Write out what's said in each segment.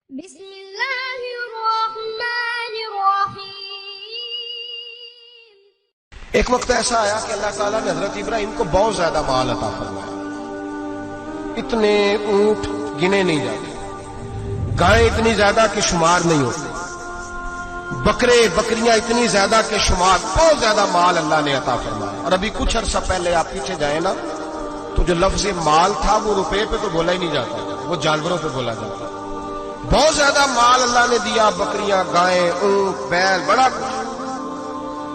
بسم اللہ الرحمن الرحیم۔ ایک وقت ایسا آیا کہ اللہ تعالیٰ نے حضرت ابراہیم کو بہت زیادہ مال عطا فرمایا۔ اتنے اونٹ گنے نہیں جاتے، گائیں اتنی زیادہ کہ شمار نہیں ہوتے، بکرے بکریاں اتنی زیادہ کہ شمار، بہت زیادہ مال اللہ نے عطا فرمایا۔ اور ابھی کچھ عرصہ پہلے آپ پیچھے جائیں نا تو جو لفظ مال تھا وہ روپے پہ تو بولا ہی نہیں جاتا، وہ جانوروں پہ بولا جاتا۔ بہت زیادہ مال اللہ نے دیا، بکریاں، گائیں، اونٹ، بیل، بڑا کچھ۔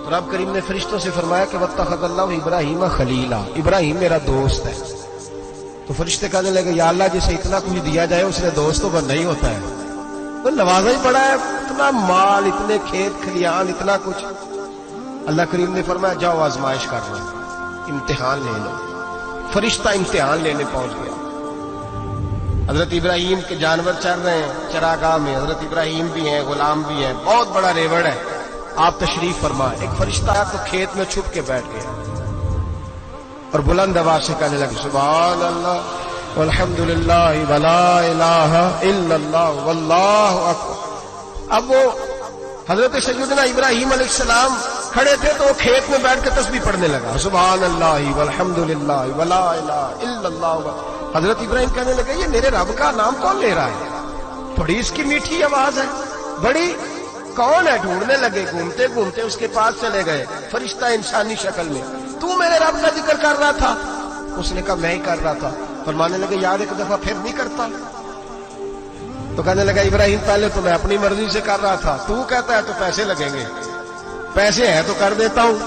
تو رب کریم نے فرشتوں سے فرمایا کہ واتخذ اللہ ابراہیم خلیلا، ابراہیم میرا دوست ہے۔ تو فرشتے کہنے لگے یا اللہ جسے اتنا کچھ دیا جائے اس نے دوست تو بننا ہی ہوتا ہے، تو نوازا ہی پڑا ہے، اتنا مال، اتنے کھیت کھلیان، اتنا کچھ۔ اللہ کریم نے فرمایا جاؤ آزمائش کر لو، امتحان لے لو۔ فرشتہ امتحان لینے پہنچ گیا۔ حضرت ابراہیم کے جانور چر رہے ہیں چراگاہ میں، حضرت ابراہیم بھی ہیں، غلام بھی ہیں، بہت بڑا ریوڑ ہے۔ آپ تشریف فرمائے، ایک فرشتہ آیا تو کھیت میں چھپ کے بیٹھ گیا اور بلند آواز سے کہنے لگے سبحان اللہ والحمدللہ ولا الہ الا اللہ واللہ اکبر۔ اب وہ حضرت سیدنا ابراہیم علیہ السلام کھڑے تھے تو وہ کھیت میں بیٹھ کے تسبیح پڑھنے لگا، سبحان اللہ والحمدللہ ولا الہ الا اللہ۔ حضرت ابراہیم کہنے لگے یہ میرے رب کا نام کون لے رہا ہے؟ بڑی اس کی میٹھی آواز ہے، بڑی، کون ہے؟ ڈھونڈنے لگے، گھومتے گھومتے اس کے پاس چلے گئے، فرشتہ انسانی شکل میں۔ تو میرے رب کا ذکر کر رہا تھا؟ اس نے کہا میں ہی کر رہا تھا۔ فرمانے لگے یار ایک دفعہ پھر نہیں کرتا؟ تو کہنے لگا ابراہیم پہلے تو میں اپنی مرضی سے کر رہا تھا، تو کہتا ہے تو پیسے لگیں گے، پیسے ہیں تو کر دیتا ہوں۔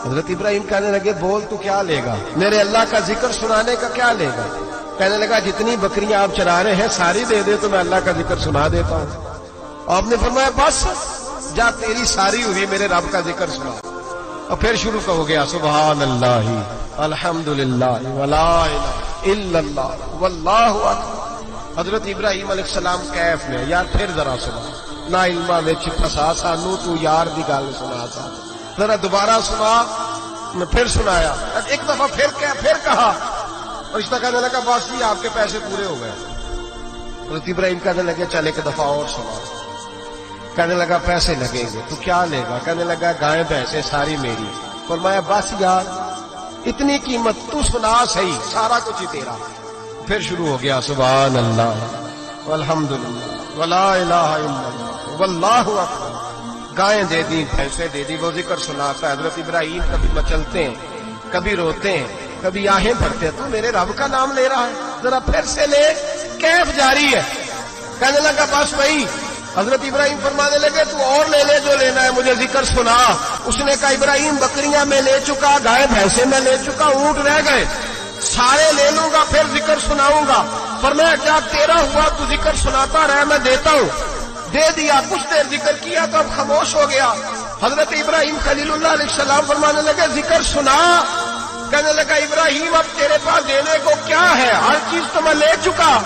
حضرت ابراہیم کہنے لگے بول تو کیا لے گا؟ میرے اللہ کا ذکر سنانے کا کیا لے گا؟ کہنے لگا جتنی بکریاں آپ چرا رہے ہیں ساری دے دے تو میں اللہ کا ذکر سنا دیتا ہوں۔ آپ نے فرمایا بس جا تیری ساری ہوئی، میرے رب کا ذکر سنا۔ اور پھر شروع ہو گیا سبحان اللہ الحمدللہ ولا الہ الا اللہ واللہ اکبر۔ حضرت ابراہیم علیہ السلام کیف میں، یار پھر ذرا سنا، نا علما وچ پھسا سانو تو یار دی گل سنا سا، ذرا دوبارہ سنا۔ میں پھر سنایا، ایک دفعہ پھر کہا، فرشتہ کہنے لگا بس جی آپ کے پیسے پورے ہو گئے۔ حضرت ابراہیم کہنے لگے چل ایک دفعہ اور سنا۔ کہنے لگا پیسے لگیں گے، تو کیا لے گا؟ کہنے لگا گائیں بھینسیں ساری میری۔ فرمایا بس یار اتنی قیمت، تو سنا صحیح، سارا کچھ ہی تیرا۔ پھر شروع ہو گیا سبحان اللہ والحمدللہ ولا الہ الا اللہ واللہ اکبر۔ گائیں دے دی، بھینسیں دے دی، وہ ذکر سناتا ہے۔ حضرت ابراہیم کبھی مچلتے ہیں، کبھی روتے ہیں، کبھی آہیں بھرتے ہیں، تو میرے رب کا نام لے رہا ہے، ذرا پھر سے لے۔ کیف جاری ہے۔ کہنے لگا بس وہی۔ حضرت ابراہیم فرمانے لگے تو اور لے لے جو لینا ہے، مجھے ذکر سنا۔ اس نے کہا ابراہیم بکریاں میں لے چکا، گائے بھینسیں میں لے چکا، اونٹ رہ گئے، سارے لے لوں گا پھر ذکر سناؤں گا۔ فرمایا کیا تیرا ہوا تو ذکر سناتا رہے، میں دیتا ہوں۔ دے دیا، کچھ دیر ذکر کیا تو اب خاموش ہو گیا۔ حضرت ابراہیم خلیل اللہ علیہ السلام فرمانے لگے ذکر سنا۔ کہنے لگا ابراہیم اب تیرے پاس دینے کو کیا ہے؟ ہر چیز تو میں لے چکا۔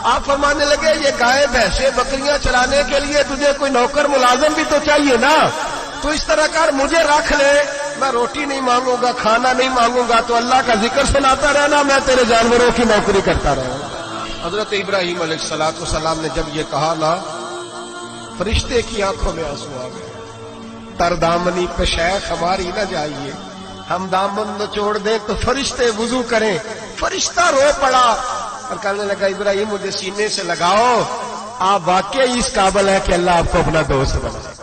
آپ فرمانے لگے یہ گائے بھینسیں بکریاں چرانے کے لیے تجھے کوئی نوکر ملازم بھی تو چاہیے نا، تو اس طرح کر مجھے رکھ لے، میں روٹی نہیں مانگوں گا، کھانا نہیں مانگوں گا، تو اللہ کا ذکر سناتا رہنا، میں تیرے جانوروں کی نوکری کرتا رہوں گا۔ حضرت ابراہیم علیہ السلام نے جب یہ کہا نا، فرشتے کی آنکھوں میں آنسو آ گئے۔ تر دامنی پہ شیخ ہماری نہ جائیے، ہم دامن نچوڑ دیں تو فرشتے وضو کریں۔ فرشتہ رو پڑا اور کہنے لگا ابراہیم مجھے سینے سے لگاؤ، آپ واقعی اس قابل ہے کہ اللہ آپ کو اپنا دوست بنائے۔